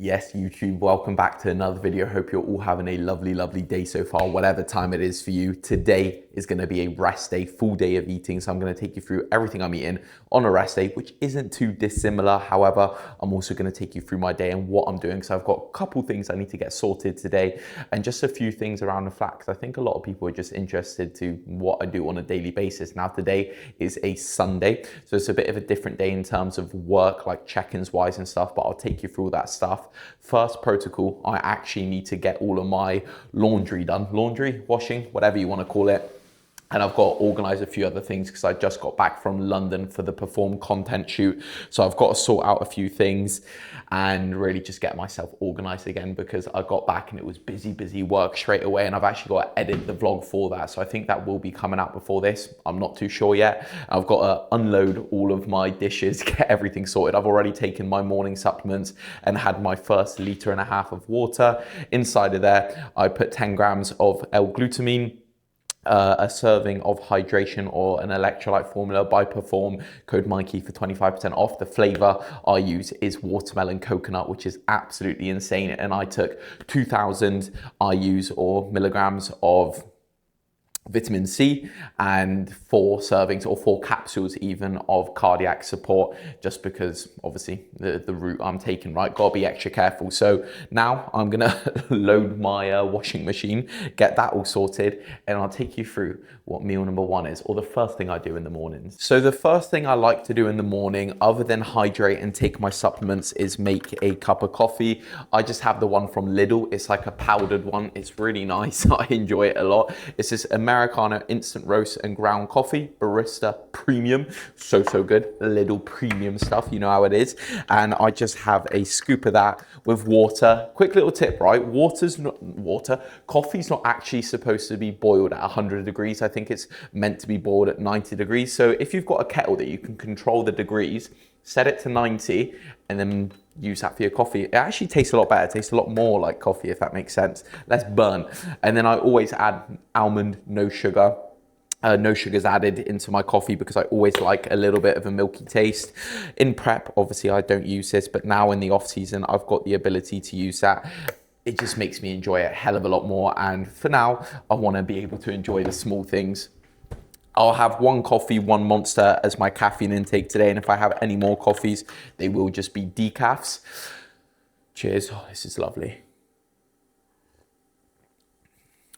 Yes, YouTube, welcome back to another video. Hope you're all having a lovely day so far, whatever time it is for you. Today is going to be a rest day, full day of eating. So I'm going to take you through everything I'm eating on a rest day, which isn't too dissimilar. However, I'm also going to take you through my day and what I'm doing. So I've got a couple things I need to get sorted today and just a few things around the flat, because I think a lot of people are just interested to what I do on a daily basis. Now, today is a Sunday, so it's a bit of a different day in terms of work, like check-ins wise and stuff, but I'll take you through all that stuff. First protocol, I actually need to get all of my laundry done. Laundry, washing, whatever you want to call it. And I've got to organize a few other things because I just got back from London for the Perform content shoot. So I've got to sort out a few things and really just get myself organized again, because I got back and it was busy work straight away. And I've actually got to edit the vlog for that. So I think that will be coming out before this. I'm not too sure yet. I've got to unload all of my dishes, get everything sorted. I've already taken my morning supplements and had my first 1.5 liters of water. Inside of there, I put 10 grams of L-glutamine, a serving of hydration or an electrolyte formula by Perform, code Mikey for 25% off. The flavor I use is watermelon coconut, which is absolutely insane. And I took 2000 IUs or milligrams of vitamin C and 4 servings or 4 capsules even of cardiac support, just because obviously the route I'm taking, right? Gotta be extra careful. So now I'm gonna load my washing machine, get that all sorted, and I'll take you through what meal number 1 is, or the first thing I do in the mornings. So the first thing I like to do in the morning, other than hydrate and take my supplements, is make a cup of coffee. I just have the one from Lidl. It's like a powdered one. It's really nice. I enjoy it a lot. It's this Americano instant roast and ground coffee, barista premium. So good. Lidl premium stuff, you know how it is. And I just have a scoop of that with water. Quick little tip, right? Coffee's not actually supposed to be boiled at 100 degrees. I think it's meant to be boiled at 90 degrees. So if you've got a kettle that you can control the degrees, set it to 90 and then use that for your coffee. It actually tastes a lot better. It tastes a lot more like coffee, if that makes sense. Less burn. And then I always add almond, no sugar. No sugars added into my coffee because I always like a little bit of a milky taste. In prep, obviously I don't use this, but now in the off season, I've got the ability to use that. It just makes me enjoy it a hell of a lot more. And for now, I want to be able to enjoy the small things. I'll have 1 coffee, 1 Monster as my caffeine intake today. And if I have any more coffees, they will just be decafs. Cheers. Oh, this is lovely.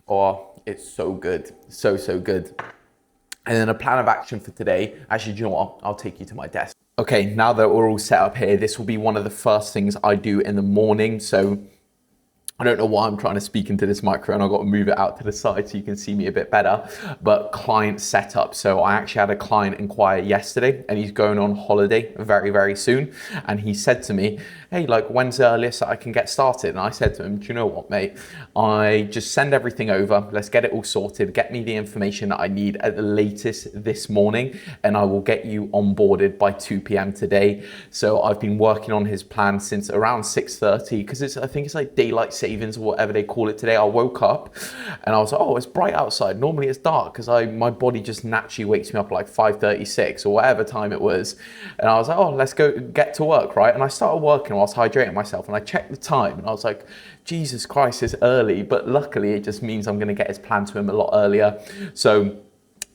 Oh, it's so good. So good. And then a plan of action for today. Actually, do you know what? I'll take you to my desk. Okay, now that we're all set up here, this will be one of the first things I do in the morning. So I don't know why I'm trying to speak into this microphone. I've got to move it out to the side so you can see me a bit better. But client setup. So I actually had a client inquire yesterday and he's going on holiday very soon. And he said to me, hey, like, when's the earliest that I can get started? And I said to him, do you know what, mate? I just send everything over. Let's get it all sorted. Get me the information that I need at the latest this morning. And I will get you onboarded by 2 p.m. today. So I've been working on his plan since around 6:30 because I think it's like daylight savings or whatever they call it today. I woke up and I was like, oh, it's bright outside. Normally it's dark because my body just naturally wakes me up at like 5:36 or whatever time it was. And I was like, oh, let's go get to work, right? And I started working whilst hydrating myself and I checked the time and I was like, Jesus Christ, it's early. But luckily it just means I'm going to get his plan to him a lot earlier. So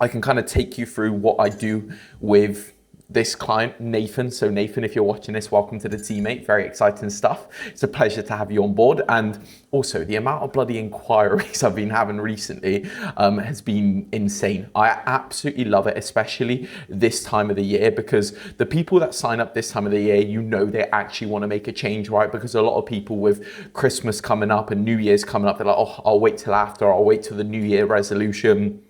I can kind of take you through what I do with this client, Nathan. So Nathan, if you're watching this, welcome to the teammate. Very exciting stuff. It's a pleasure to have you on board. And also the amount of bloody inquiries I've been having recently has been insane. I absolutely love it, especially this time of the year, because the people that sign up this time of the year, you know, they actually want to make a change, right? Because a lot of people with Christmas coming up and New Year's coming up, they're like, oh, I'll wait till after, I'll wait till the New Year resolution.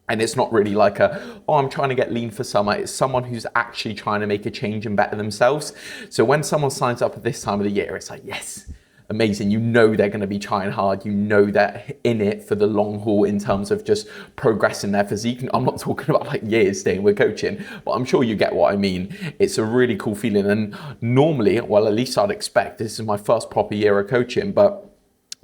And it's not really like I'm trying to get lean for summer. It's someone who's actually trying to make a change and better themselves. So when someone signs up at this time of the year, it's like, yes, amazing. You know they're going to be trying hard. You know they're in it for the long haul in terms of just progressing their physique. I'm not talking about like years staying with coaching, but I'm sure you get what I mean. It's a really cool feeling. And normally, well, at least I'd expect, this is my first proper year of coaching, but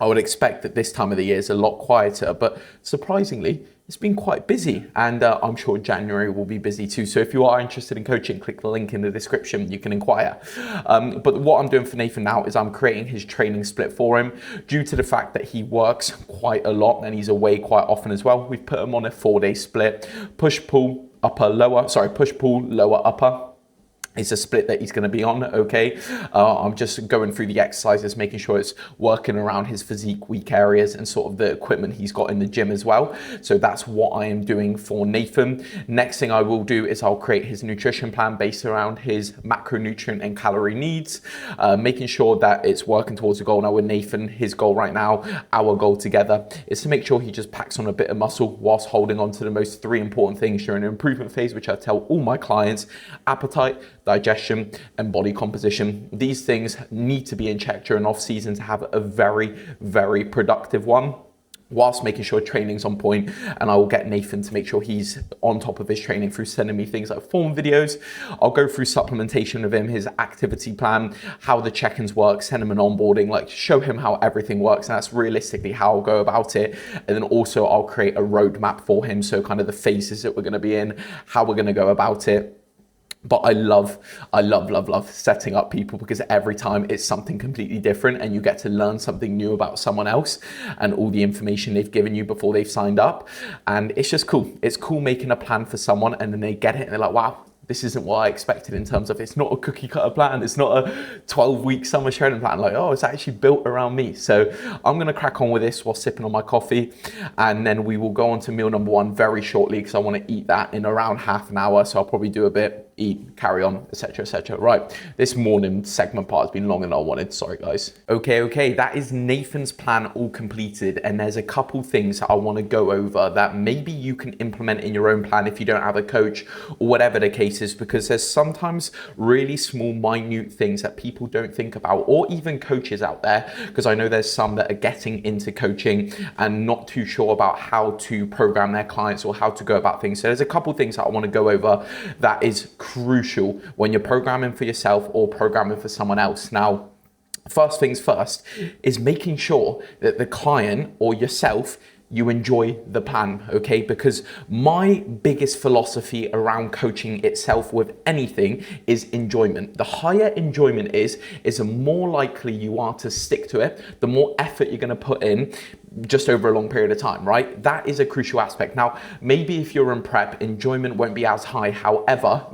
I would expect that this time of the year is a lot quieter, but surprisingly, it's been quite busy, and I'm sure January will be busy too. So if you are interested in coaching, click the link in the description, you can inquire. But what I'm doing for Nathan now is I'm creating his training split for him due to the fact that he works quite a lot and he's away quite often as well. We've put him on a 4-day split, push, pull, push, pull, lower, upper. It's a split that he's going to be on, okay? I'm just going through the exercises, making sure it's working around his physique weak areas and sort of the equipment he's got in the gym as well. So that's what I am doing for Nathan. Next thing I will do is I'll create his nutrition plan based around his macronutrient and calorie needs, making sure that it's working towards a goal. Now with Nathan, his goal right now, our goal together, is to make sure he just packs on a bit of muscle whilst holding on to the most 3 important things during the improvement phase, which I tell all my clients: appetite, digestion, and body composition. These things need to be in check during off season to have a very, very productive one, whilst making sure training's on point. And I will get Nathan to make sure he's on top of his training through sending me things like form videos. I'll go through supplementation with him, his activity plan, how the check-ins work, send him an onboarding, like show him how everything works. And that's realistically how I'll go about it. And then also I'll create a roadmap for him. So kind of the phases that we're going to be in, how we're going to go about it. But I love setting up people, because every time it's something completely different and you get to learn something new about someone else and all the information they've given you before they've signed up. And it's just cool. It's cool making a plan for someone and then they get it and they're like, wow, this isn't what I expected, in terms of it's not a cookie cutter plan. It's not a 12-week summer training plan. Like, oh, it's actually built around me. So I'm going to crack on with this while sipping on my coffee. And then we will go on to meal number 1 very shortly, because I want to eat that in around half an hour. So I'll probably do a bit, eat, carry on, etc., etc. Right, this morning segment part has been longer than I wanted. Sorry, guys. Okay, that is Nathan's plan all completed. And there's a couple things I want to go over that maybe you can implement in your own plan if you don't have a coach or whatever the case is, because there's sometimes really small, minute things that people don't think about, or even coaches out there, because I know there's some that are getting into coaching and not too sure about how to program their clients or how to go about things. So there's a couple things that I want to go over that is crucial when you're programming for yourself or programming for someone else. Now, first things first is making sure that the client or yourself, you enjoy the plan, okay? Because my biggest philosophy around coaching itself with anything is enjoyment. The higher enjoyment is the more likely you are to stick to it, the more effort you're gonna put in just over a long period of time, right? That is a crucial aspect. Now, maybe if you're in prep, enjoyment won't be as high. However,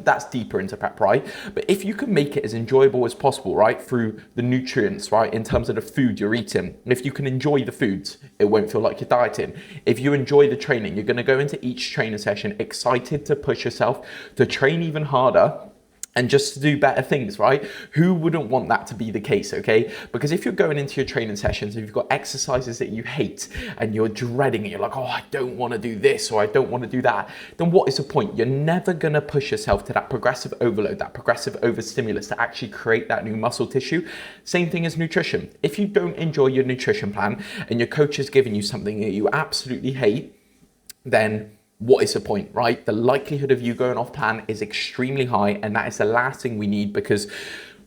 that's deeper into prep, right? But if you can make it as enjoyable as possible, right, through the nutrients, right, in terms of the food you're eating, if you can enjoy the foods, it won't feel like you're dieting. If you enjoy the training, you're gonna go into each training session excited to push yourself, to train even harder, and just to do better things, right? Who wouldn't want that to be the case, okay? Because if you're going into your training sessions and you've got exercises that you hate and you're dreading it, you're like, oh, I don't want to do this or I don't want to do that, then what is the point? You're never going to push yourself to that progressive overload, that progressive overstimulus to actually create that new muscle tissue. Same thing as nutrition. If you don't enjoy your nutrition plan and your coach is giving you something that you absolutely hate, then what is the point, right? The likelihood of you going off plan is extremely high, and that is the last thing we need, because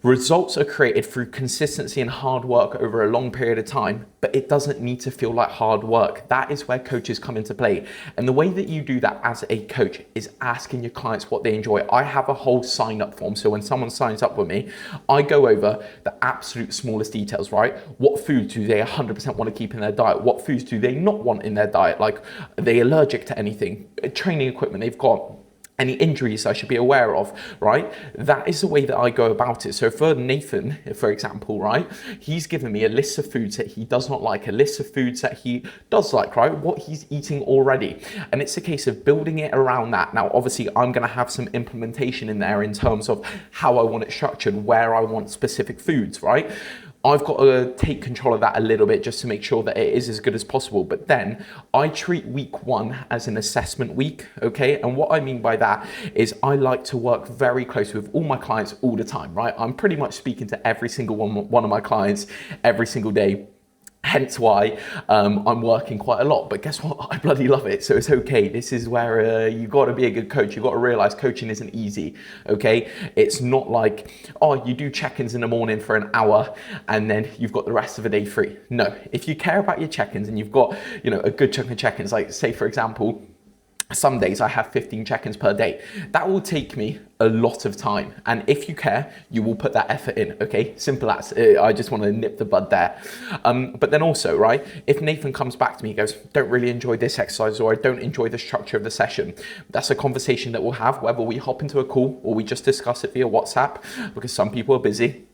results are created through consistency and hard work over a long period of time, but it doesn't need to feel like hard work. That is where coaches come into play. And the way that you do that as a coach is asking your clients what they enjoy. I have a whole sign up form. So when someone signs up with me, I go over the absolute smallest details, right? What foods do they 100% want to keep in their diet? What foods do they not want in their diet? Like, are they allergic to anything? Training equipment they've got, any injuries I should be aware of, right? That is the way that I go about it. So for Nathan, for example, right, he's given me a list of foods that he does not like, a list of foods that he does like, right? What he's eating already. And it's a case of building it around that. Now, obviously, I'm going to have some implementation in there in terms of how I want it structured, where I want specific foods, right? I've got to take control of that a little bit just to make sure that it is as good as possible. But then I treat week 1 as an assessment week, okay? And what I mean by that is I like to work very closely with all my clients all the time, right? I'm pretty much speaking to every single one of my clients every single day, hence why I'm working quite a lot. But guess what? I bloody love it, so it's okay. This is where you got to be a good coach. You got to realize coaching isn't easy, okay? It's not like, oh, you do check-ins in the morning for an hour and then you've got the rest of the day free. No, if you care about your check-ins and you've got, you know, a good chunk of check-ins, like say for example, some days I have 15 check-ins per day. That will take me a lot of time. And if you care, you will put that effort in, okay? Simple as, I just want to nip the bud there. But then also, right, if Nathan comes back to me, he goes, don't really enjoy this exercise, or I don't enjoy the structure of the session, that's a conversation that we'll have, whether we hop into a call or we just discuss it via WhatsApp, because some people are busy.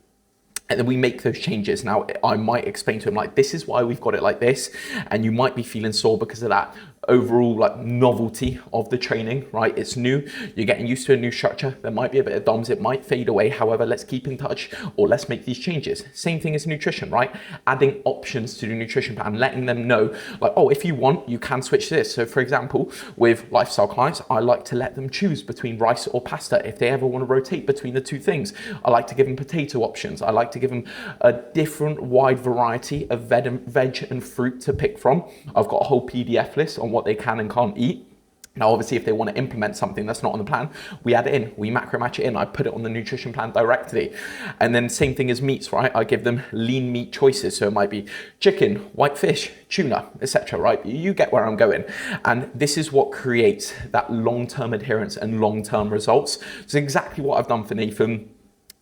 And then we make those changes. Now, I might explain to him, like, this is why we've got it like this. And you might be feeling sore because of that overall like novelty of the training, right? It's new, you're getting used to a new structure. There might be a bit of DOMS, it might fade away. However, let's keep in touch, or let's make these changes. Same thing as nutrition, right? Adding options to the nutrition plan, letting them know like, oh, if you want, you can switch this. So for example, with lifestyle clients, I like to let them choose between rice or pasta. If they ever want to rotate between the two things, I like to give them potato options. I like to give them a different wide variety of veg and fruit to pick from. I've got a whole PDF list on what they can and can't eat. Now, obviously, if they want to implement something that's not on the plan, we add it in, we macro match it in, I put it on the nutrition plan directly. And then same thing as meats, right? I give them lean meat choices. So it might be chicken, white fish, tuna, etc., right? You get where I'm going. And this is what creates that long-term adherence and long-term results. It's exactly what I've done for Nathan.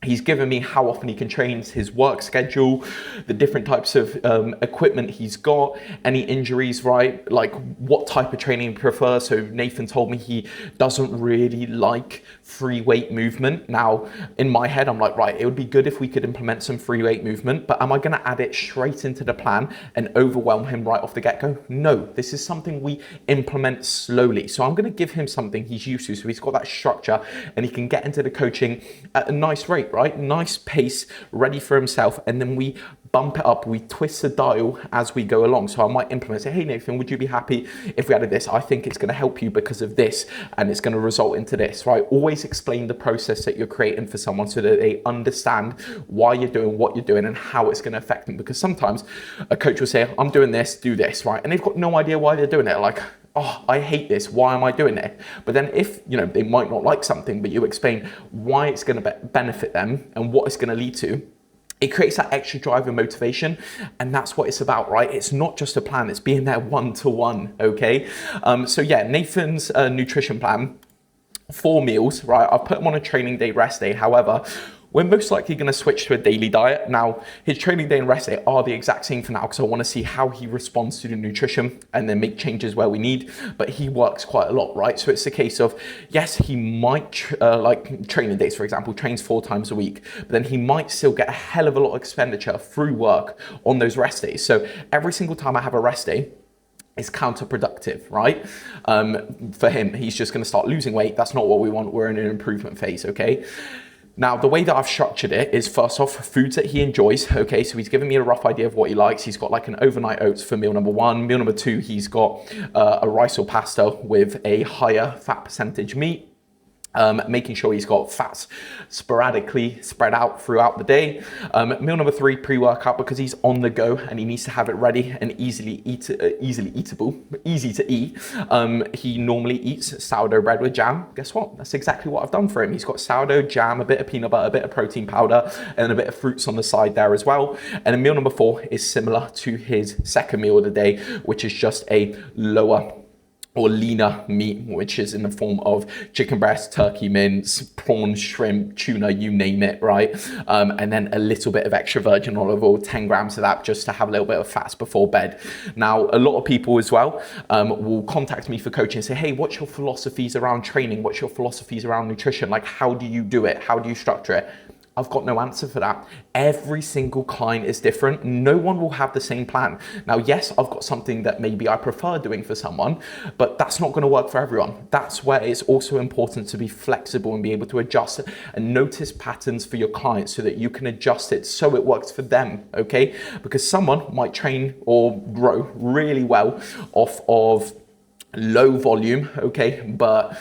He's given me how often he can train, his work schedule, the different types of equipment he's got, any injuries, right? Like what type of training he prefers. So Nathan told me he doesn't really like free weight movement. Now, in my head, I'm like, right, it would be good if we could implement some free weight movement, but am I gonna add it straight into the plan and overwhelm him right off the get-go? No, this is something we implement slowly. So I'm gonna give him something he's used to, so he's got that structure and he can get into the coaching at a nice rate, right? Nice pace, ready for himself. And then we bump it up, we twist the dial as we go along. So I might implement, say, hey Nathan, would you be happy if we added this? I think it's gonna help you because of this, and it's gonna result into this, right? Always explain the process that you're creating for someone so that they understand why you're doing what you're doing and how it's gonna affect them. Because sometimes a coach will say, I'm doing this, do this, right? And they've got no idea why they're doing it. Like, oh, I hate this, why am I doing it? But then if, you know, they might not like something, but you explain why it's gonna benefit them and what it's gonna lead to, it creates that extra drive and motivation. And that's what it's about, right? It's not just a plan, it's being there one-to-one, okay? So yeah, Nathan's nutrition plan, 4 meals, right? I've put him on a training day, rest day. However, we're most likely going to switch to a daily diet. Now, his training day and rest day are the exact same for now because I want to see how he responds to the nutrition and then make changes where we need. But he works quite a lot, right? So it's a case of, yes, he might, like training days, for example, trains 4 times a week, but then he might still get a hell of a lot of expenditure through work on those rest days. So every single time I have a rest day, it's counterproductive, right? For him, he's just going to start losing weight. That's not what we want. We're in an improvement phase, okay? Now, the way that I've structured it is, first off, foods that he enjoys. Okay, so he's given me a rough idea of what he likes. He's got like an overnight oats for meal number 1. Meal number 2, he's got a rice or pasta with a higher fat percentage meat. Making sure he's got fats sporadically spread out throughout the day. Meal number 3, pre-workout, because he's on the go and he needs to have it ready and easy to eat. He normally eats sourdough bread with jam. Guess what? That's exactly what I've done for him. He's got sourdough, jam, a bit of peanut butter, a bit of protein powder, and a bit of fruits on the side there as well. And then meal number 4 is similar to his second meal of the day, which is just a lower or leaner meat, which is in the form of chicken breast, turkey mince, prawns, shrimp, tuna, you name it, right? And then a little bit of extra virgin olive oil, 10 grams of that, just to have a little bit of fats before bed. Now, a lot of people as well will contact me for coaching and say, hey, what's your philosophies around training? What's your philosophies around nutrition? Like, how do you do it? How do you structure it? I've got no answer for that. Every single client is different. No one will have the same plan. Now, yes, I've got something that maybe I prefer doing for someone, but that's not gonna work for everyone. That's where it's also important to be flexible and be able to adjust and notice patterns for your clients so that you can adjust it so it works for them, okay? Because someone might train or grow really well off of low volume, okay, but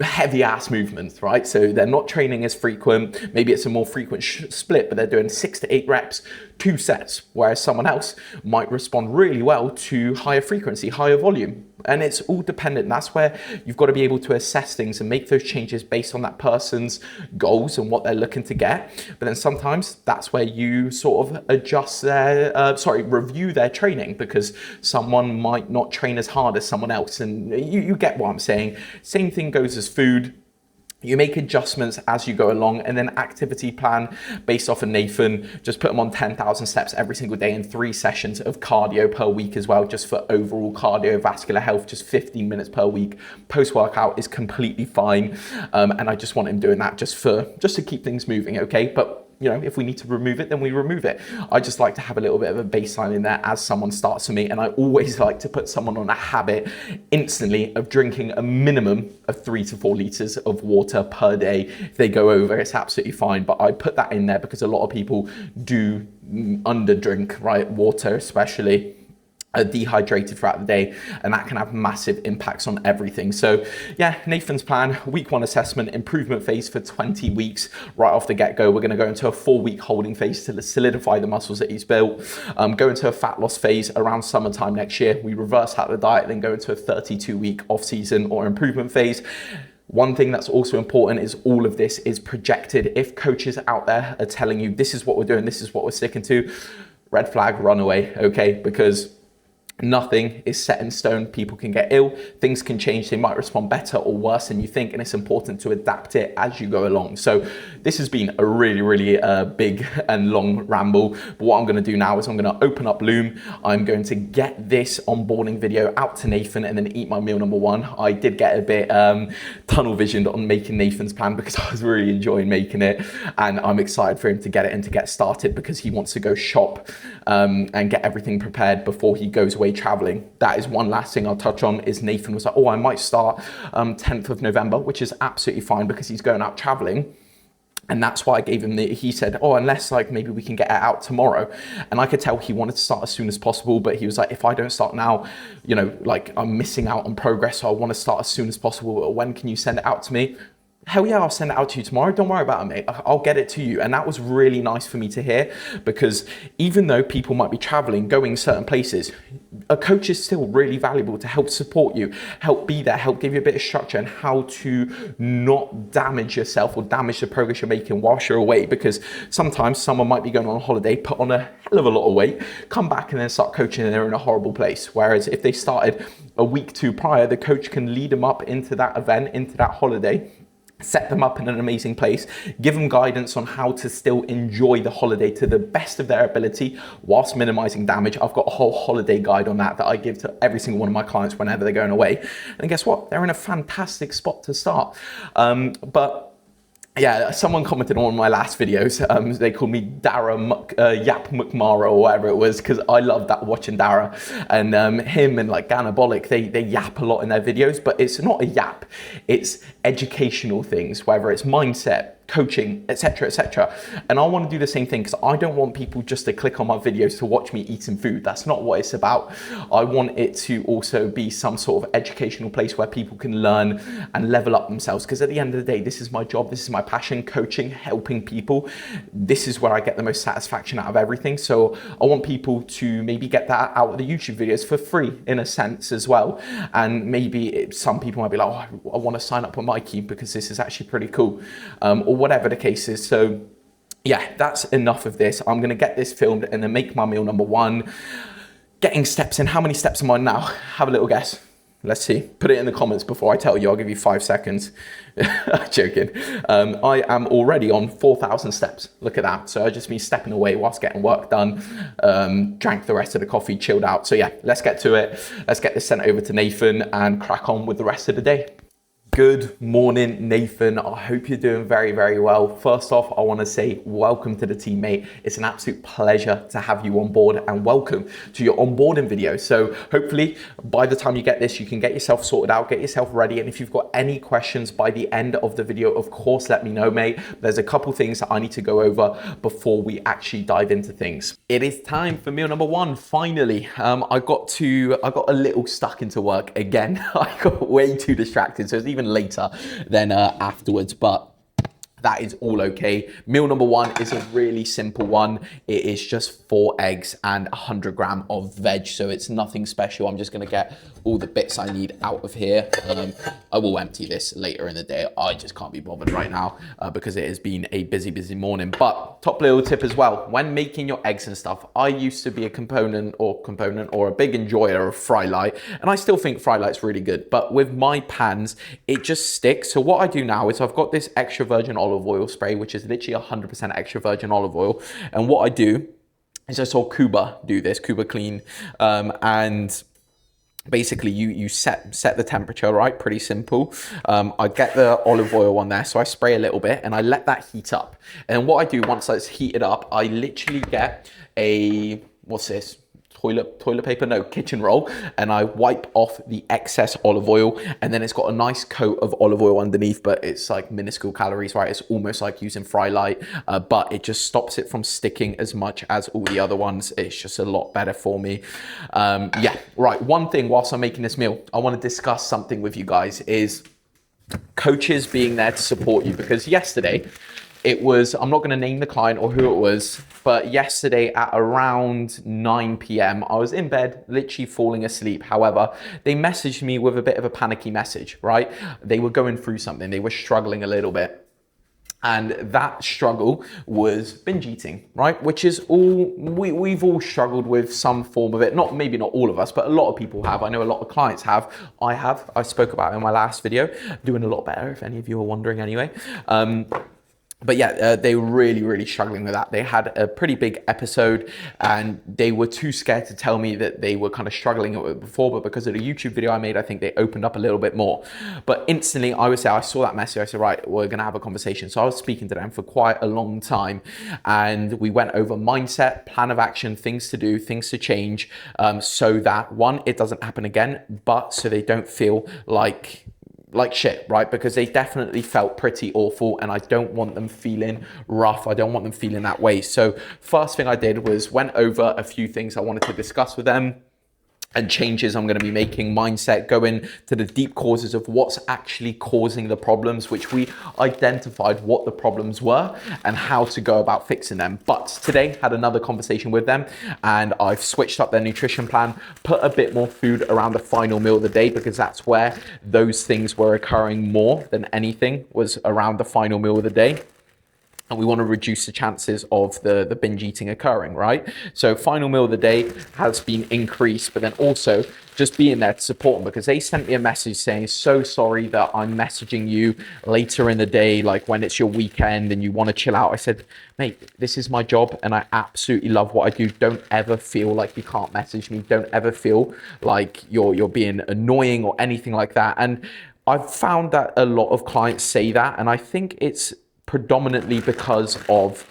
heavy ass movements, right? So they're not training as frequent. Maybe it's a more frequent split, but they're doing 6 to 8 reps, 2 sets, whereas someone else might respond really well to higher frequency, higher volume. And it's all dependent. That's where you've got to be able to assess things and make those changes based on that person's goals and what they're looking to get. But then sometimes that's where you sort of adjust review their training, because someone might not train as hard as someone else. And you get what I'm saying. Same thing goes as food. You make adjustments as you go along, and then activity plan based off of Nathan, just put them on 10,000 steps every single day and 3 sessions of cardio per week as well, just for overall cardiovascular health, just 15 minutes per week. Post-workout is completely fine. And I just want him doing that just to keep things moving, okay? But you know, if we need to remove it, then we remove it. I just like to have a little bit of a baseline in there as someone starts to meet. And I always like to put someone on a habit instantly of drinking a minimum of 3 to 4 liters of water per day. If they go over, it's absolutely fine. But I put that in there because a lot of people do underdrink, right? Water especially. Are dehydrated throughout the day, and that can have massive impacts on everything. So yeah, Nathan's plan, week 1 assessment, improvement phase for 20 weeks. Right off the get-go, we're going to go into a 4-week holding phase to solidify the muscles that he's built, go into a fat loss phase around summertime next year. We reverse out the diet, then go into a 32-week off-season or improvement phase. One thing that's also important is all of this is projected. If coaches out there are telling you this is what we're doing, this is what we're sticking to, red flag, run away, okay? Because nothing is set in stone. People can get ill, things can change, they might respond better or worse than you think, and it's important to adapt it as you go along. So this has been a really big and long ramble, but what I'm going to do now is I'm going to open up Loom. I'm going to get this onboarding video out to Nathan and then eat my meal number 1. I did get a bit tunnel visioned on making Nathan's plan because I was really enjoying making it, and I'm excited for him to get it and to get started because he wants to go shop and get everything prepared before he goes away traveling. That is one last thing I'll touch on. Is Nathan was like, oh, I might start 10th of November, which is absolutely fine because he's going out traveling. And that's why I gave him he said, oh, unless like maybe we can get it out tomorrow. And I could tell he wanted to start as soon as possible, but he was like, if I don't start now, you know, like I'm missing out on progress. So I want to start as soon as possible. When can you send it out to me? Hell yeah, I'll send it out to you tomorrow. Don't worry about it, mate. I'll get it to you. And that was really nice for me to hear, because even though people might be traveling, going certain places, a coach is still really valuable to help support you, help be there, help give you a bit of structure and how to not damage yourself or damage the progress you're making whilst you're away. Because sometimes someone might be going on a holiday, put on a hell of a lot of weight, come back and then start coaching and they're in a horrible place. Whereas if they started a week 2 prior, the coach can lead them up into that event, into that holiday, set them up in an amazing place, give them guidance on how to still enjoy the holiday to the best of their ability whilst minimizing damage. I've got a whole holiday guide on that I give to every single one of my clients whenever they're going away. And guess what? They're in a fantastic spot to start. But yeah, someone commented on one of my last videos. They called me Dara Yap McMara or whatever it was, because I love that, watching Dara. And him and like Ganabolic, they yap a lot in their videos, but it's not a yap. It's educational things, whether it's mindset, coaching, etc., etc. And I want to do the same thing, because I don't want people just to click on my videos to watch me eating food. That's not what it's about. I want it to also be some sort of educational place where people can learn and level up themselves, because at the end of the day, this is my job, this is my passion, coaching, helping people. This is where I get the most satisfaction out of everything. So I want people to maybe get that out of the YouTube videos for free in a sense as well. And maybe some people might be like, oh, I want to sign up with Mikey because this is actually pretty cool, or whatever the case is. So yeah, that's enough of this. I'm going to get this filmed and then make my meal number 1. Getting steps in. How many steps am I now? Have a little guess. Let's see. Put it in the comments before I tell you. I'll give you 5 seconds. Joking. I am already on 4,000 steps. Look at that. So I just been stepping away whilst getting work done. Drank the rest of the coffee, chilled out. So yeah, let's get to it. Let's get this sent over to Nathan and crack on with the rest of the day. Good morning, Nathan. I hope you're doing very, very well. First off, I want to say welcome to the team, mate. It's an absolute pleasure to have you on board and welcome to your onboarding video. So hopefully by the time you get this, you can get yourself sorted out, get yourself ready. And if you've got any questions by the end of the video, of course, let me know, mate. There's a couple things that I need to go over before we actually dive into things. It is time for meal number one. Finally, I got a little stuck into work again. I got way too distracted. So it's even later than afterwards, but that is all okay. Meal number one is a really simple one. It is just 4 eggs and 100 grams of veg. So it's nothing special. I'm just gonna get all the bits I need out of here. I will empty this later in the day. I just can't be bothered right now because it has been a busy morning. But top little tip as well, when making your eggs and stuff, I used to be a component or a big enjoyer of fry light. And I still think fry light's really good. But with my pans, it just sticks. So what I do now is I've got this extra virgin olive oil spray, which is literally 100% extra virgin olive oil. And what I do is I saw Cuba do this, Cuba Clean, and basically you set the temperature, right? Pretty simple. I get the olive oil on there, so I spray a little bit and I let that heat up. And what I do once that's heated up, I literally get a, what's this? Toilet paper, no, kitchen roll, and I wipe off the excess olive oil, and then it's got a nice coat of olive oil underneath, but it's like minuscule calories, right? It's almost like using fry light, but it just stops it from sticking as much as all the other ones. It's just a lot better for me. Yeah, right, one thing whilst I'm making this meal, I want to discuss something with you guys is coaches being there to support you, because yesterday, it was, I'm not going to name the client or who it was, but yesterday at around 9 p.m, I was in bed, literally falling asleep. However, they messaged me with a bit of a panicky message, right? They were going through something. They were struggling a little bit. And that struggle was binge eating, right? Which is all, we've all struggled with some form of it. Maybe not all of us, but a lot of people have. I know a lot of clients have. I spoke about it in my last video. Doing a lot better, if any of you are wondering anyway. But yeah, they were really struggling with that. They had a pretty big episode and they were too scared to tell me that they were kind of struggling with it before, but because of the YouTube video I made, I think they opened up a little bit more. But instantly, I saw that message, I said, right, we're gonna have a conversation. So I was speaking to them for quite a long time and we went over mindset, plan of action, things to do, things to change, so that one, it doesn't happen again, but so they don't feel like shit, right? Because they definitely felt pretty awful and I don't want them feeling rough. I don't want them feeling that way. So first thing I did was went over a few things I wanted to discuss with them and changes I'm going to be making, mindset, going to the deep causes of what's actually causing the problems, which we identified what the problems were and how to go about fixing them. But today had another conversation with them and I've switched up their nutrition plan, put a bit more food around the final meal of the day because that's where those things were occurring more than anything, was around the final meal of the day. And we want to reduce the chances of the binge eating occurring, right? So final meal of the day has been increased, but then also just being there to support them, because they sent me a message saying, so sorry that I'm messaging you later in the day, like when it's your weekend and you want to chill out. I said, mate, this is my job and I absolutely love what I do. Don't ever feel like you can't message me. Don't ever feel like you're being annoying or anything like that. And I've found that a lot of clients say that, and I think it's predominantly because of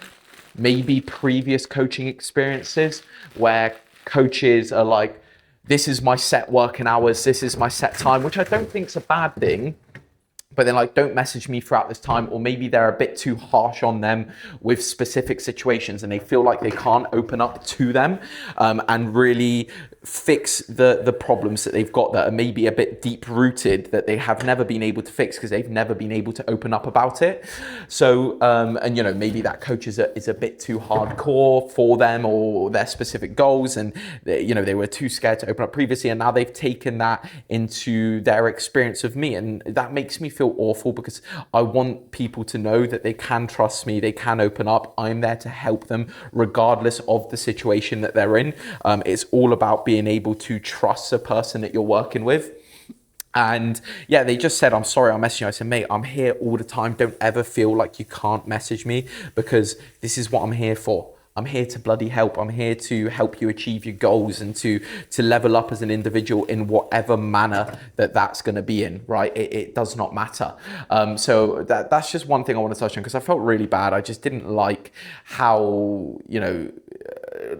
maybe previous coaching experiences where coaches are like, this is my set working hours, this is my set time, which I don't think is a bad thing. But then like, don't message me throughout this time, or maybe they're a bit too harsh on them with specific situations and they feel like they can't open up to them and really fix the problems that they've got that are maybe a bit deep rooted that they have never been able to fix because they've never been able to open up about it. So, and you know, maybe that coach is a bit too hardcore for them or their specific goals, and you know, they were too scared to open up previously, and now they've taken that into their experience of me, and that makes me feel awful because I want people to know that they can trust me, they can open up. I'm there to help them regardless of the situation that they're in. It's all about being able to trust the person that you're working with. And yeah, they just said, I'm sorry, I'm messaging you. I said, mate, I'm here all the time. Don't ever feel like you can't message me because this is what I'm here for. I'm here to bloody help. I'm here to help you achieve your goals and to level up as an individual in whatever manner that's going to be in, right? It does not matter. So that's just one thing I want to touch on, because I felt really bad. I just didn't like how, you know,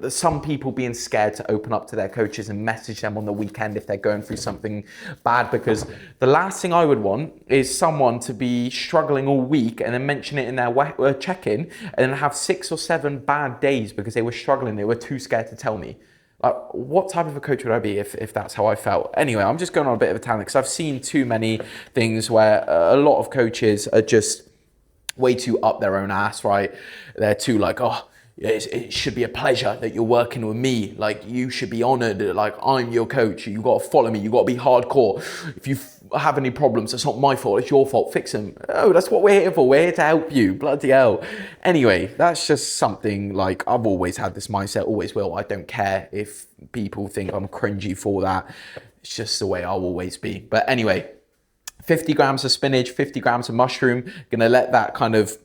some people being scared to open up to their coaches and message them on the weekend if they're going through something bad, because the last thing I would want is someone to be struggling all week and then mention it in their check-in and then have 6 or 7 bad days because they were struggling. They were too scared to tell me. Like, what type of a coach would I be if that's how I felt? Anyway, I'm just going on a bit of a tangent because I've seen too many things where a lot of coaches are just way too up their own ass, right? They're too like, oh, it should be a pleasure that you're working with me. Like, you should be honored. Like, I'm your coach. You got to follow me. You got to be hardcore. If you have any problems, it's not my fault. It's your fault. Fix them. Oh, that's what we're here for. We're here to help you. Bloody hell. Anyway, that's just something, like, I've always had this mindset, always will. I don't care if people think I'm cringy for that. It's just the way I'll always be. But anyway, 50 grams of spinach, 50 grams of mushroom. Gonna let that kind of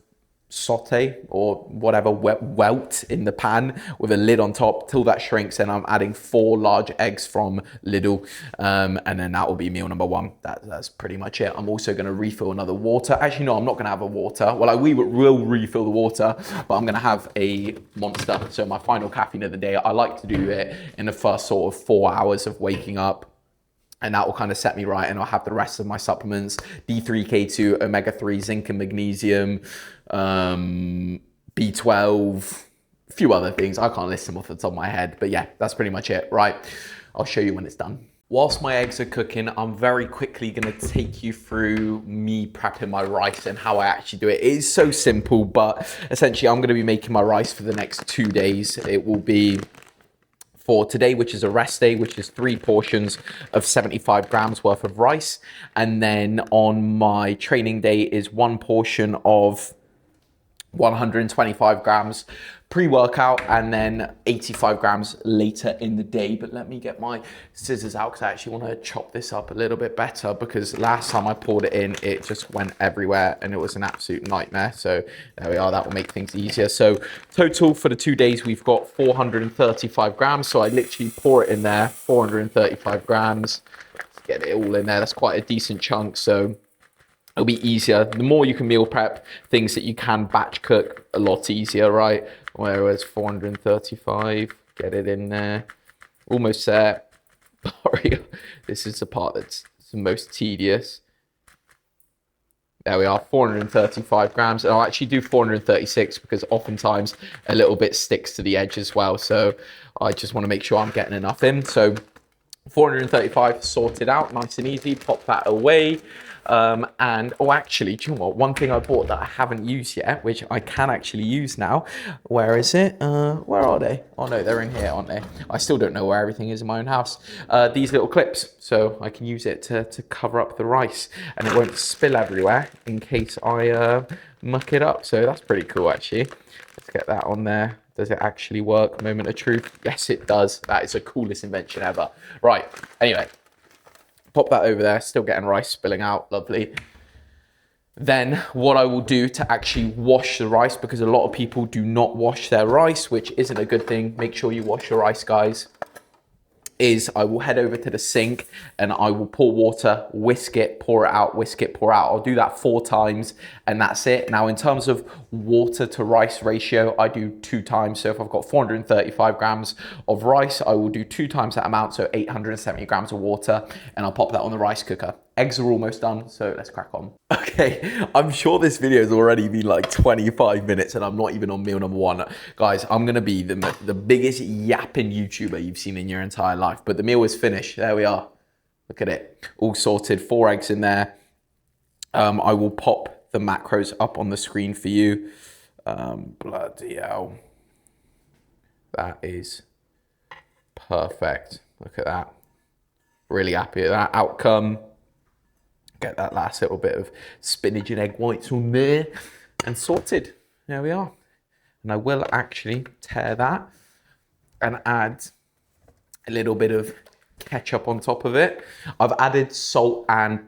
saute or whatever welt in the pan with a lid on top till that shrinks, and I'm adding 4 large eggs from Lidl, and then that will be meal number 1. That's pretty much it. I'm also going to refill another water. Actually, no, I'm not going to have a water. Well, we will refill the water, but I'm going to have a Monster. So my final caffeine of the day. I like to do it in the first sort of 4 hours of waking up, and that will kind of set me right, and I'll have the rest of my supplements: D3, K2, omega-3, zinc and magnesium, B12, a few other things. I can't list them off the top of my head, but yeah, that's pretty much it. Right, I'll show you when it's done. Whilst my eggs are cooking, I'm very quickly going to take you through me prepping my rice and how I actually do it. It is so simple, but essentially I'm going to be making my rice for the next 2 days. It will be for today, which is a rest day, which is 3 portions of 75 grams worth of rice. And then on my training day is 1 portion of 125 grams pre-workout, and then 85 grams later in the day. But let me get my scissors out because I actually want to chop this up a little bit better, because last time I poured it in, it just went everywhere and it was an absolute nightmare. So there we are, that will make things easier. So total for the 2 days, we've got 435 grams. So I literally pour it in there, 435 grams, get it all in there. That's quite a decent chunk. So it'll be easier. The more you can meal prep things that you can batch cook, a lot easier, right? Whereas 435, get it in there. Almost there. Sorry, this is the part that's the most tedious. There we are, 435 grams. And I'll actually do 436 because oftentimes a little bit sticks to the edge as well. So I just want to make sure I'm getting enough in. So 435 sorted out, nice and easy. Pop that away. And actually, do you know what? One thing I bought that I haven't used yet, which I can actually use now. Where is it? Where are they? Oh no, they're in here, aren't they? I still don't know where everything is in my own house. These little clips, so I can use it to cover up the rice, and it won't spill everywhere in case I muck it up. So that's pretty cool, actually. Let's get that on there. Does it actually work? Moment of truth. Yes, it does. That is the coolest invention ever. Right. Anyway. Pop that over there, still getting rice spilling out, lovely. Then what I will do to actually wash the rice, because a lot of people do not wash their rice, which isn't a good thing. Make sure you wash your rice, guys. Is I will head over to the sink and I will pour water, whisk it, pour it out, whisk it, pour out. I'll do that 4 times and that's it. Now, in terms of water to rice ratio, I do 2 times. So if I've got 435 grams of rice, I will do 2 times that amount, so 870 grams of water, and I'll pop that on the rice cooker. Eggs are almost done, so let's crack on. Okay, I'm sure this video has already been like 25 minutes and I'm not even on meal number 1. Guys, I'm gonna be the biggest yapping YouTuber you've seen in your entire life, but the meal is finished. There we are. Look at it, all sorted, 4 eggs in there. I will pop the macros up on the screen for you. Bloody hell. That is perfect. Look at that. Really happy with that outcome. Get that last little bit of spinach and egg whites on there and sorted. There we are. And I will actually tear that and add a little bit of ketchup on top of it. I've added salt and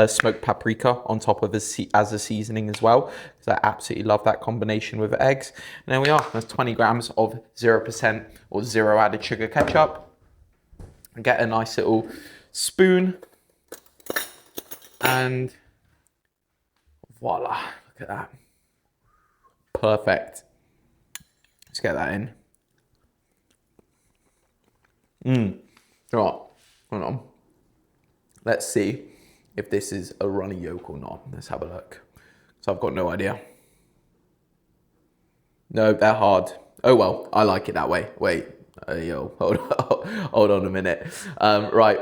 smoked paprika on top of as a seasoning as well, because I absolutely love that combination with eggs. And there we are. That's 20 grams of 0% or zero added sugar ketchup. Get a nice little spoon and voila, look at that. Perfect. Let's get that in. Right, hold on. Let's see if this is a runny yolk or not. Let's have a look. So I've got no idea. No, they're hard. Oh well, I like it that way. Wait, yo, hold on a minute. Right,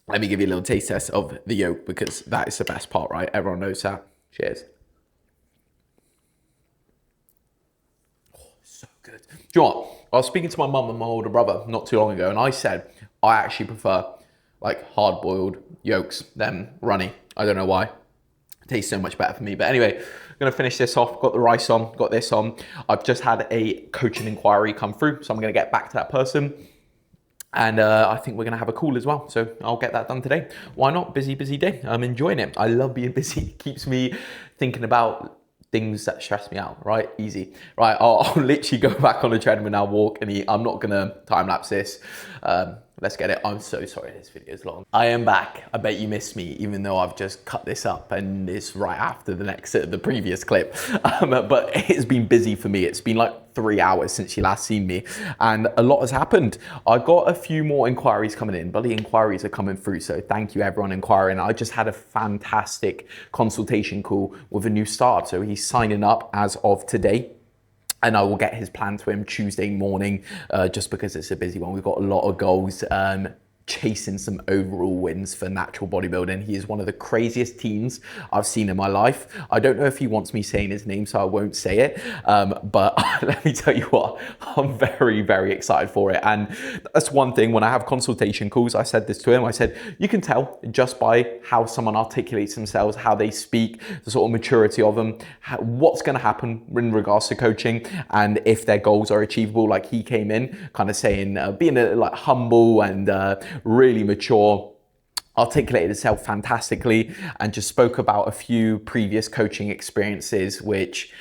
let me give you a little taste test of the yolk, because that is the best part, right? Everyone knows that. Cheers. Oh, so good. Do you know what? I was speaking to my mum and my older brother not too long ago, and I said I actually prefer like hard-boiled yolks than runny. I don't know why. It tastes so much better for me. But anyway, I'm gonna finish this off. Got the rice on, got this on. I've just had a coaching inquiry come through, so I'm gonna get back to that person. And I think we're gonna have a call as well. So I'll get that done today. Why not? Busy day. I'm enjoying it. I love being busy. It keeps me thinking about things that stress me out, right? Easy. Right, I'll literally go back on the treadmill now, walk and eat. I'm not gonna time lapse this. Let's get it. I'm so sorry this video is long. I am back. I bet you missed me, even though I've just cut this up and it's right after the previous clip. But it's been busy for me. It's been like 3 hours since you last seen me, and a lot has happened. I got a few more inquiries coming in. Bloody inquiries are coming through, so thank you everyone inquiring. I just had a fantastic consultation call with a new startup, so he's signing up as of today. And I will get his plan to him Tuesday morning, just because it's a busy one. We've got a lot of goals, chasing some overall wins for natural bodybuilding. He is one of the craziest teens I've seen in my life. I don't know if he wants me saying his name, so I won't say it. But let me tell you what, I'm very excited for it. And that's one thing, when I have consultation calls, I said this to him. I said, you can tell just by how someone articulates themselves, how they speak, the sort of maturity of them, what's going to happen in regards to coaching, and if their goals are achievable. Like he came in kind of saying, being like humble and really mature, articulated itself fantastically, and just spoke about a few previous coaching experiences, which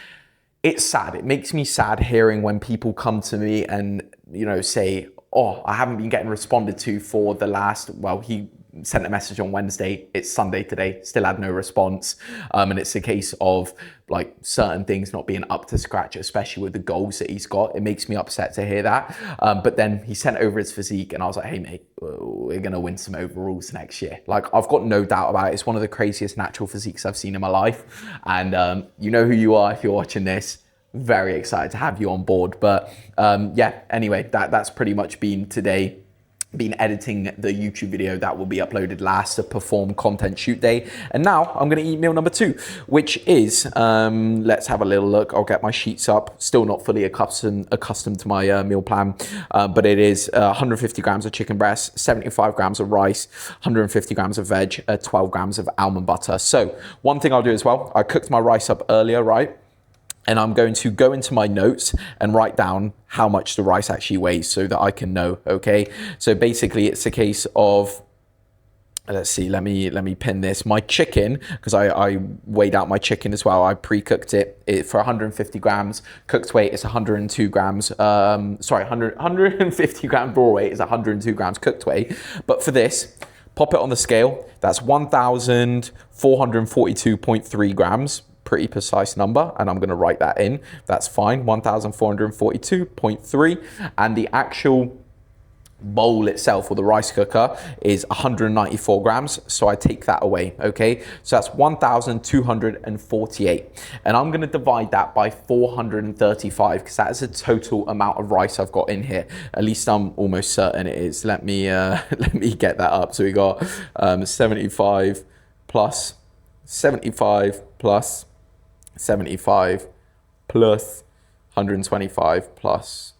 it's sad. It makes me sad hearing when people come to me and, you know, say, oh, I haven't been getting responded to for the last, well, he sent a message on Wednesday, it's Sunday today, still had no response. And it's a case of like certain things not being up to scratch, especially with the goals that he's got. It makes me upset to hear that. But then he sent over his physique and I was like, hey mate, we're gonna win some overalls next year. Like I've got no doubt about it. It's one of the craziest natural physiques I've seen in my life. And you know who you are if you're watching this. Very excited to have you on board. But yeah, anyway, that's pretty much been today. Been editing the YouTube video that will be uploaded last, the perform content shoot day. And now I'm gonna eat meal number 2, which is, let's have a little look. I'll get my sheets up. Still not fully accustomed to my meal plan, but it is 150 grams of chicken breast, 75 grams of rice, 150 grams of veg, 12 grams of almond butter. So one thing I'll do as well, I cooked my rice up earlier, right? And I'm going to go into my notes and write down how much the rice actually weighs so that I can know, okay? So basically it's a case of, let's see, let me pin this. My chicken, because I weighed out my chicken as well. I pre-cooked it for 150 grams. Cooked weight is 102 grams. Sorry, 150 grams raw weight is 102 grams cooked weight. But for this, pop it on the scale. That's 1,442.3 grams. Pretty precise number, and I'm going to write that in. That's fine, 1,442.3, and the actual bowl itself, or the rice cooker, is 194 grams, so I take that away, okay? So that's 1,248, and I'm going to divide that by 435, because that is the total amount of rice I've got in here. At least I'm almost certain it is. Let me get that up. So we got 75 plus 75 plus 75 plus 125 plus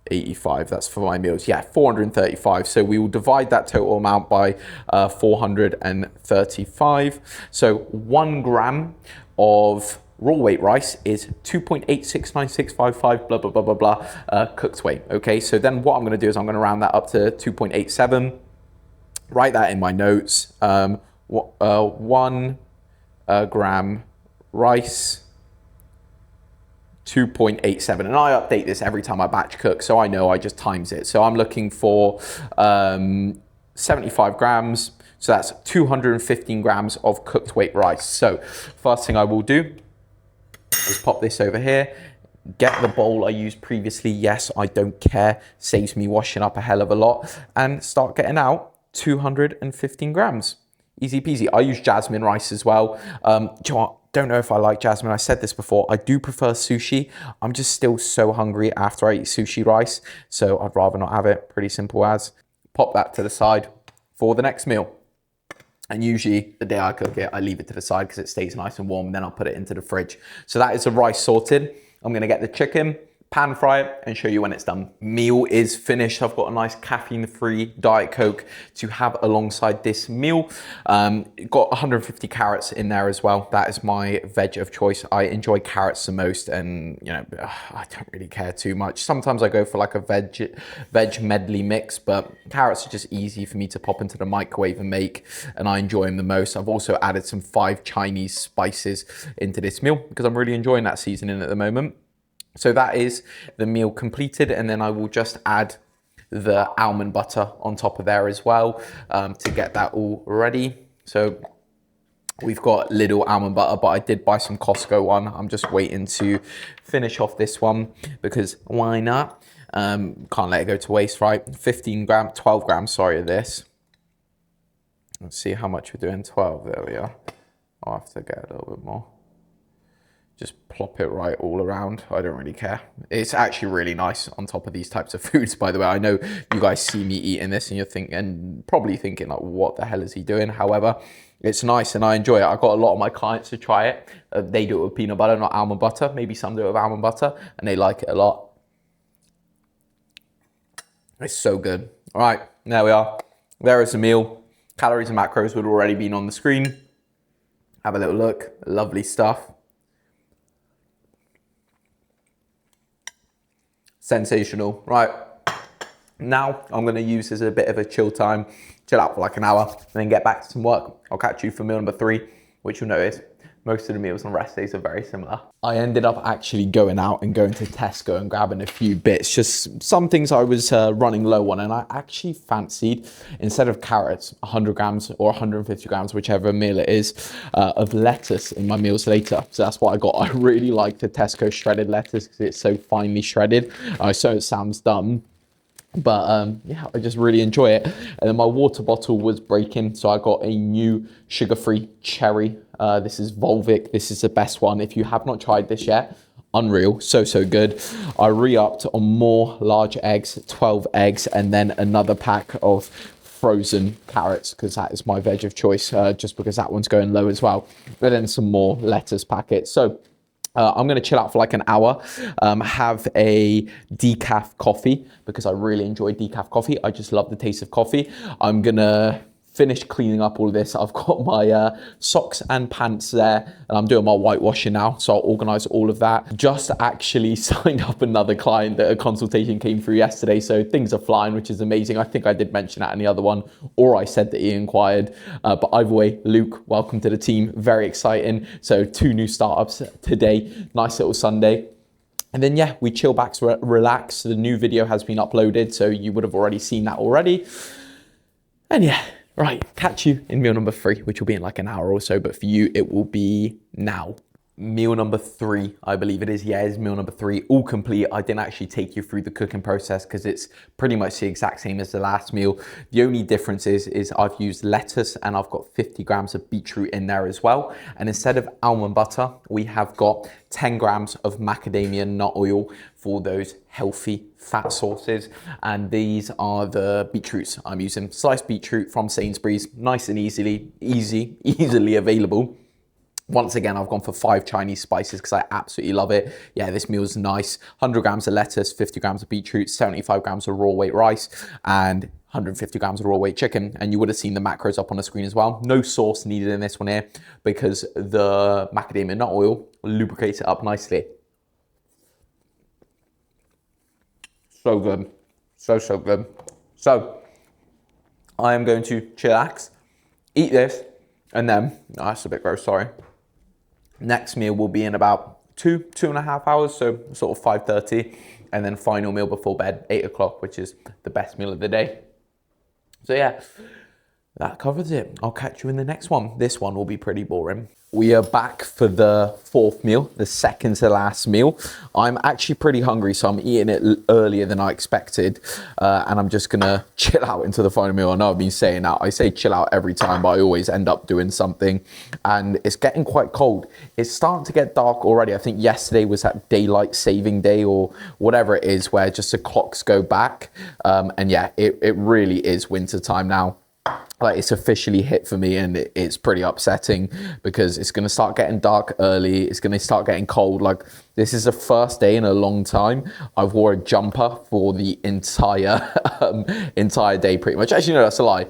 85. That's for my meals. Yeah, 435. So we will divide that total amount by 435. So 1 gram of raw weight rice is 2.869655 blah blah blah blah blah cooked weight. Okay, so then what I'm going to do is I'm going to round that up to 2.87. Write that in my notes. 1 gram rice, 2.87, and I update this every time I batch cook, so I know I just times it. So I'm looking for 75 grams, so that's 215 grams of cooked weight rice. So first thing I will do is pop this over here, get the bowl I used previously. Yes, I don't care, saves me washing up a hell of a lot, and start getting out 215 grams. Easy peasy. I use jasmine rice as well. Do you know what? Don't know if I like jasmine. I said this before. I do prefer sushi. I'm just still so hungry after I eat sushi rice, so I'd rather not have it. Pretty simple as. Pop that to the side for the next meal. And usually the day I cook it, I leave it to the side because it stays nice and warm. Then I'll put it into the fridge. So that is the rice sorted. I'm gonna get the chicken, pan fry it, and show you when it's done. Meal is finished. I've got a nice caffeine-free Diet Coke to have alongside this meal. Got 150 carrots in there as well. That is my veg of choice. I enjoy carrots the most, and you know, I don't really care too much. Sometimes I go for like a veg medley mix, but carrots are just easy for me to pop into the microwave and make, and I enjoy them the most. I've also added some 5 Chinese spices into this meal because I'm really enjoying that seasoning at the moment. So that is the meal completed, and then I will just add the almond butter on top of there as well to get that all ready. So we've got little almond butter, but I did buy some Costco one. I'm just waiting to finish off this one because why not? Can't let it go to waste, right? 12 grams, sorry, of this. Let's see how much we're doing. 12, there we are. I'll have to get a little bit more. Just plop it right all around. I don't really care. It's actually really nice on top of these types of foods, by the way. I know you guys see me eating this and you're probably thinking like, what the hell is he doing? However, it's nice and I enjoy it. I got a lot of my clients to try it. They do it with peanut butter, not almond butter. Maybe some do it with almond butter, and they like it a lot. It's so good. All right, there we are. There is the meal. Calories and macros would have already been on the screen. Have a little look. Lovely stuff. Sensational. Right, now I'm going to use this as a bit of a chill time, chill out for like an hour, and then get back to some work. I'll catch you for meal number 3, which you'll notice most of the meals on rest days are very similar. I ended up actually going out and going to Tesco and grabbing a few bits, just some things I was running low on, and I actually fancied, instead of carrots, 100 grams or 150 grams, whichever meal it is, of lettuce in my meals later. So that's what I got. I really like the Tesco shredded lettuce because it's so finely shredded. So it sounds dumb, but yeah, I just really enjoy it. And then my water bottle was breaking, so I got a new sugar-free cherry. This is Volvic. This is the best one. If you have not tried this yet, unreal, so good. I re-upped on more large eggs, 12 eggs, and then another pack of frozen carrots because that is my veg of choice, just because that one's going low as well. But then some more lettuce packets. So I'm going to chill out for like an hour, have a decaf coffee because I really enjoy decaf coffee. I just love the taste of coffee. I'm going to finish cleaning up all of this. I've got my socks and pants there, and I'm doing my whitewashing now, so I'll organize all of that. Just actually signed up another client that a consultation came through yesterday, so things are flying, which is amazing. I think I did mention that in the other one, or I said that he inquired, but either way, Luke, welcome to the team. Very exciting. So 2 new startups today. Nice little Sunday. And then yeah, we chill back, relax. The new video has been uploaded, so you would have already seen that already. And yeah, right, catch you in meal number 3, which will be in like an hour or so, but for you, it will be now. Meal number 3, I believe it is. Yeah, it's meal number 3, all complete. I didn't actually take you through the cooking process because it's pretty much the exact same as the last meal. The only difference is I've used lettuce and I've got 50 grams of beetroot in there as well. And instead of almond butter, we have got 10 grams of macadamia nut oil for those healthy fat sources. And these are the beetroots I'm using. Sliced beetroot from Sainsbury's, nice and easily available. Once again, I've gone for 5 Chinese spices because I absolutely love it. Yeah, this meal's nice. 100 grams of lettuce, 50 grams of beetroot, 75 grams of raw weight rice, and 150 grams of raw weight chicken. And you would have seen the macros up on the screen as well. No sauce needed in this one here because the macadamia nut oil lubricates it up nicely. So good. So good. So I am going to chillax, eat this, And then, oh, that's a bit gross, sorry. Next meal will be in about 2.5 hours, so sort of 5:30. And then final meal before bed, 8 o'clock, which is the best meal of the day. So yeah, that covers it. I'll catch you in the next one. This one will be pretty boring. We are back for the fourth meal, the second to last meal. I'm actually pretty hungry, so I'm eating it earlier than I expected. And I'm just gonna chill out into the final meal. I know I've been saying that. I say chill out every time, but I always end up doing something. And it's getting quite cold. It's starting to get dark already. I think yesterday was that daylight saving day or whatever it is, where just the clocks go back. And yeah, it really is winter time now. Like, it's officially hit for me, and it's pretty upsetting because it's going to start getting dark early. It's going to start getting cold. Like, this is the first day in a long time I've wore a jumper for the entire entire day, pretty much. Actually, no, that's a lie.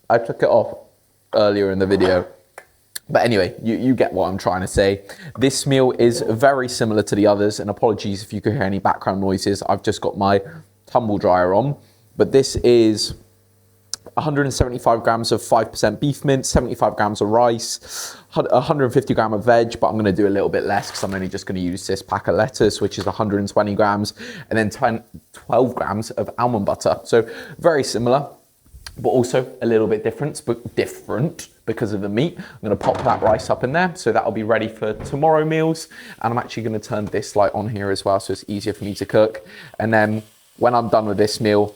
I took it off earlier in the video. But anyway, you get what I'm trying to say. This meal is very similar to the others, and apologies if you could hear any background noises. I've just got my tumble dryer on, but this is 175 grams of 5% beef mince, 75 grams of rice, 150 grams of veg, but I'm going to do a little bit less because I'm only just going to use this pack of lettuce, which is 120 grams, and then 12 grams of almond butter. So very similar, but also a little bit different because of the meat. I'm going to pop that rice up in there, so that'll be ready for tomorrow meals. And I'm actually going to turn this light on here as well, so it's easier for me to cook. And then when I'm done with this meal,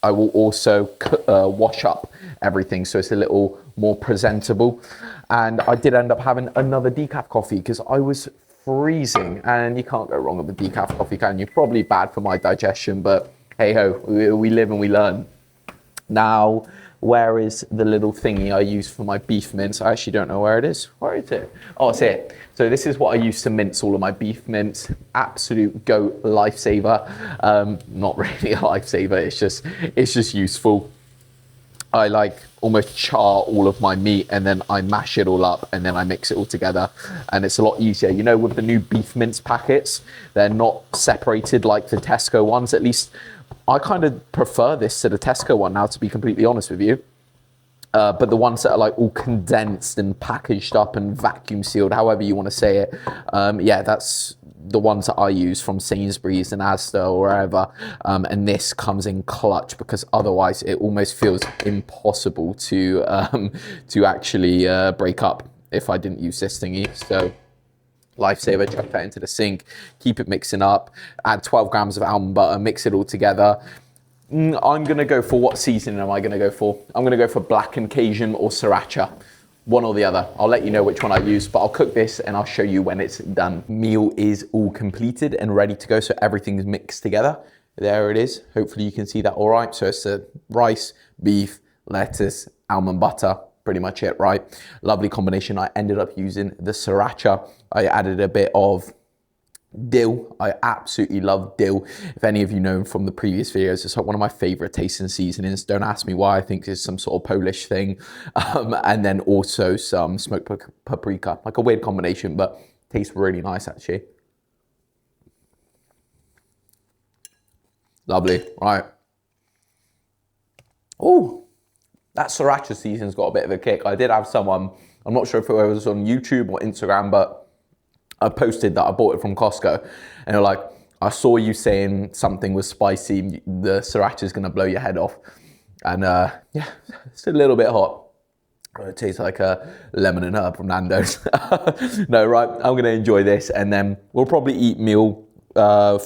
I will also wash up everything so it's a little more presentable. And I did end up having another decaf coffee because I was freezing, and you can't go wrong with a decaf coffee, can you? Probably bad for my digestion, but hey ho, we live and we learn. Now, where is the little thingy I use for my beef mince? I actually don't know where it is. Where is it? Oh, it's here. So this is what I use to mince all of my beef mince. Absolute goat lifesaver. Not really a lifesaver, it's just useful. I like almost char all of my meat, and then I mash it all up, and then I mix it all together, and it's a lot easier. You know, with the new beef mince packets, they're not separated like the Tesco ones. At least I kind of prefer this to the Tesco one now, to be completely honest with you. But the ones that are like all condensed and packaged up and vacuum sealed, however you want to say it, yeah, that's the ones that I use from Sainsbury's and Asda or wherever. And this comes in clutch because otherwise it almost feels impossible to actually break up if I didn't use this thingy. So lifesaver, chuck that into the sink, keep it mixing up, add 12 grams of almond butter, mix it all together. I'm going to go for, what seasoning am I going to go for? I'm going to go for blackened Cajun or sriracha. One or the other. I'll let you know which one I use, but I'll cook this and I'll show you when it's done. Meal is all completed and ready to go, so everything's mixed together. There it is. Hopefully you can see that all right. So it's the rice, beef, lettuce, almond butter. Pretty much it, right? Lovely combination. I ended up using the sriracha. I added a bit of dill. I absolutely love dill. If any of you know from the previous videos, it's like one of my favorite tasting seasonings. Don't ask me why. I think it's some sort of Polish thing. And then also some smoked paprika, like a weird combination, but tastes really nice actually. Lovely, right? Oh, that sriracha season's got a bit of a kick. I did have someone, I'm not sure if it was on YouTube or Instagram, but I posted that I bought it from Costco, and they're like, I saw you saying something was spicy, the sriracha is gonna blow your head off. And yeah, it's a little bit hot. It tastes like a lemon and herb from Nando's. No, right, I'm gonna enjoy this, and then we'll probably eat meal 5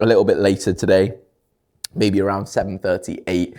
a little bit later today, maybe around 7:30, 8,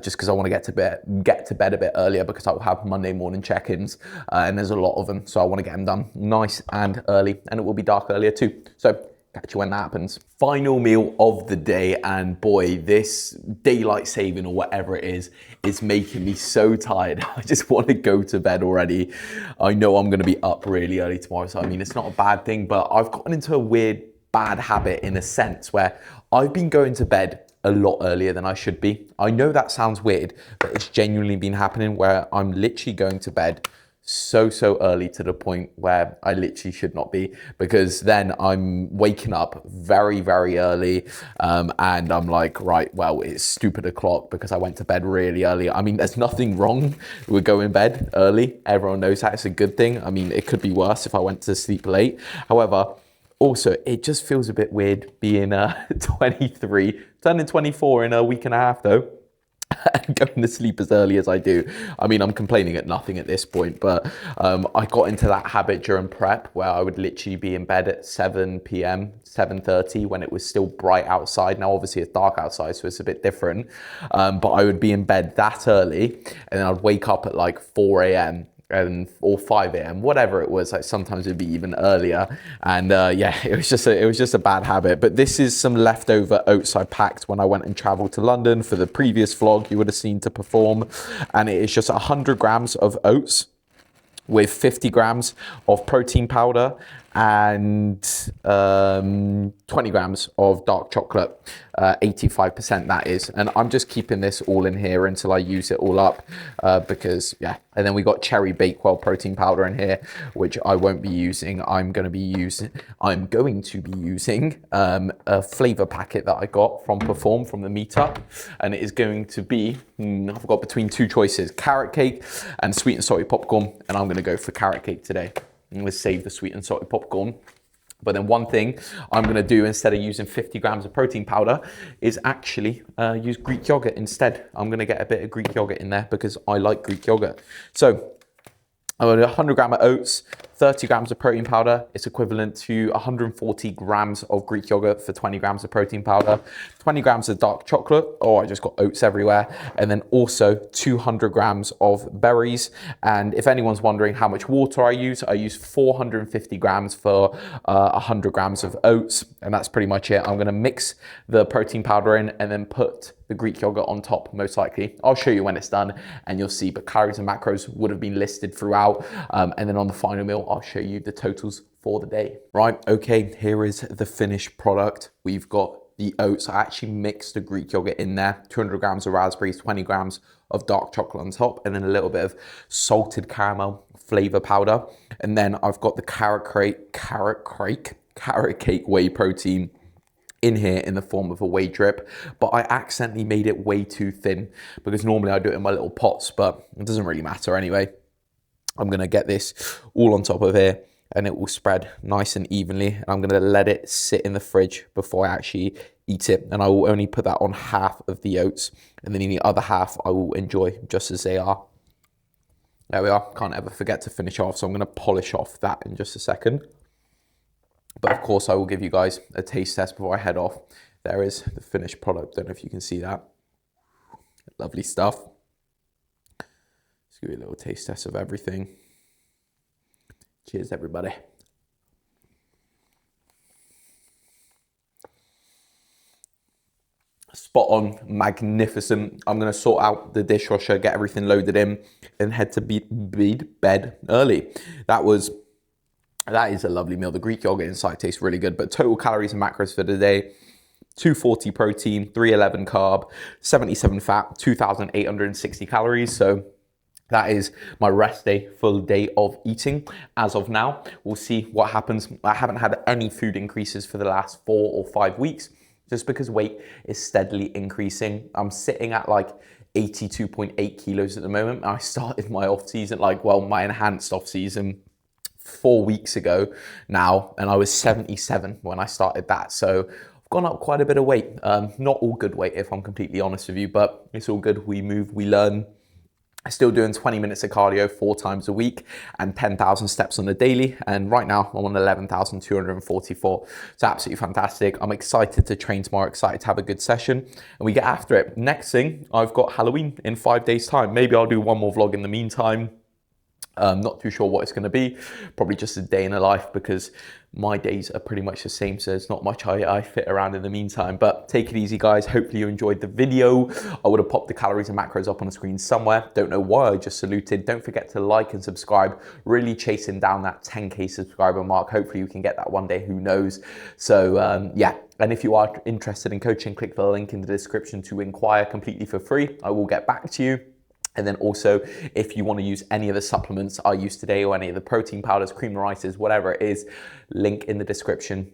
just because I want to get to bed a bit earlier because I will have Monday morning check-ins, and there's a lot of them, so I want to get them done nice and early, and it will be dark earlier too. So catch you when that happens. Final meal of the day, and boy, this daylight saving or whatever it is making me so tired. I just want to go to bed already. I know I'm going to be up really early tomorrow, so I mean, it's not a bad thing, but I've gotten into a weird bad habit in a sense where I've been going to bed a lot earlier than I should be. I know that sounds weird, but it's genuinely been happening where I'm literally going to bed so early to the point where I literally should not be, because then I'm waking up very early, and I'm like, right, well, it's stupid o'clock because I went to bed really early. I mean, there's nothing wrong with going to bed early. Everyone knows that. It's a good thing. I mean, it could be worse if I went to sleep late. However, also, it just feels a bit weird being 23, turning 24 in a week and a half though. Going to sleep as early as I do. I mean, I'm complaining at nothing at this point, but I got into that habit during prep where I would literally be in bed at 7 p.m, 7:30 when it was still bright outside. Now, obviously it's dark outside, so it's a bit different. But I would be in bed that early and then I'd wake up at like 4 a.m. or 5 a.m, whatever it was. Like sometimes it'd be even earlier, and yeah, it was just a bad habit. But this is some leftover oats I packed when I went and traveled to London for the previous vlog you would have seen to perform, and it is just 100 grams of oats with 50 grams of protein powder and 20 grams of dark chocolate, 85% that is. And I'm just keeping this all in here until I use it all up, because yeah. And then we got cherry bakewell protein powder in here, which I won't be using. I'm going to be using a flavor packet that I got from Perform from the meetup, and it is going to be I've got between two choices: carrot cake and sweet and salty popcorn, and I'm going to go for carrot cake today. I'm going to save the sweet and salty popcorn. But then one thing I'm going to do instead of using 50 grams of protein powder is actually use Greek yogurt instead. I'm going to get a bit of Greek yogurt in there because I like Greek yogurt. So I'm going to 100 grams of oats, 30 grams of protein powder. It's equivalent to 140 grams of Greek yogurt for 20 grams of protein powder, 20 grams of dark chocolate. Oh, I just got oats everywhere. And then also 200 grams of berries. And if anyone's wondering how much water I use 450 grams for 100 grams of oats. And that's pretty much it. I'm going to mix the protein powder in and then put the Greek yogurt on top, most likely. I'll show you when it's done and you'll see, but calories and macros would have been listed throughout. And then on the final meal, I'll show you the totals for the day. Right, okay, here is the finished product. We've got the oats. I actually mixed the Greek yogurt in there, 200 grams of raspberries, 20 grams of dark chocolate on top, and then a little bit of salted caramel flavor powder. And then I've got the carrot cake whey protein in here in the form of a whey drip, but I accidentally made it way too thin because normally I do it in my little pots, but it doesn't really matter anyway. I'm gonna get this all on top of here and it will spread nice and evenly, and I'm gonna let it sit in the fridge before I actually eat it, and I will only put that on half of the oats, and then in the other half I will enjoy just as they are. There we are, can't ever forget to finish off, so I'm gonna polish off that in just a second. But of course, I will give you guys a taste test before I head off. There is the finished product. Don't know if you can see that. Lovely stuff. Let's give you a little taste test of everything. Cheers, everybody. Spot on, magnificent. I'm going to sort out the dishwasher, get everything loaded in, and head to bed early. That is a lovely meal. The Greek yogurt inside tastes really good, but total calories and macros for the day: 240 protein, 311 carb, 77 fat, 2,860 calories. So that is my rest day, full day of eating. As of now, we'll see what happens. I haven't had any food increases for the last 4 or 5 weeks, just because weight is steadily increasing. I'm sitting at like 82.8 kilos at the moment. I started my my enhanced off season 4 weeks ago now, and I was 77 when I started that. So I've gone up quite a bit of weight. Not all good weight, if I'm completely honest with you, but it's all good. We move, we learn. I'm still doing 20 minutes of cardio 4 times a week and 10,000 steps on the daily. And right now I'm on 11,244. It's absolutely fantastic. I'm excited to train tomorrow, excited to have a good session, and we get after it. Next thing, I've got Halloween in 5 days time. Maybe I'll do one more vlog in the meantime. Not too sure what it's going to be. Probably just a day in a life, because my days are pretty much the same, so there's not much I fit around in the meantime. But take it easy, guys. Hopefully you enjoyed the video. I would have popped the calories and macros up on the screen somewhere. Don't know why I just saluted. Don't forget to like and subscribe. Really chasing down that 10K subscriber mark. Hopefully we can get that one day, who knows. So yeah, and if you are interested in coaching, click the link in the description to inquire completely for free. I will get back to you. And then also, if you want to use any of the supplements I used today or any of the protein powders, cream of rices, whatever it is, link in the description.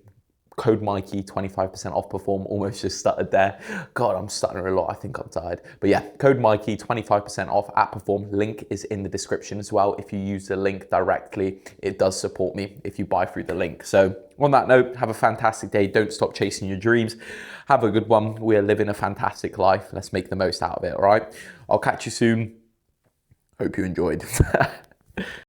Code Mikey, 25% off Perform. Almost just stuttered there. God, I'm stuttering a lot. I think I'm tired. But yeah, code Mikey, 25% off at Perform. Link is in the description as well. If you use the link directly, it does support me if you buy through the link. So on that note, have a fantastic day. Don't stop chasing your dreams. Have a good one. We are living a fantastic life. Let's make the most out of it, all right? I'll catch you soon. Hope you enjoyed.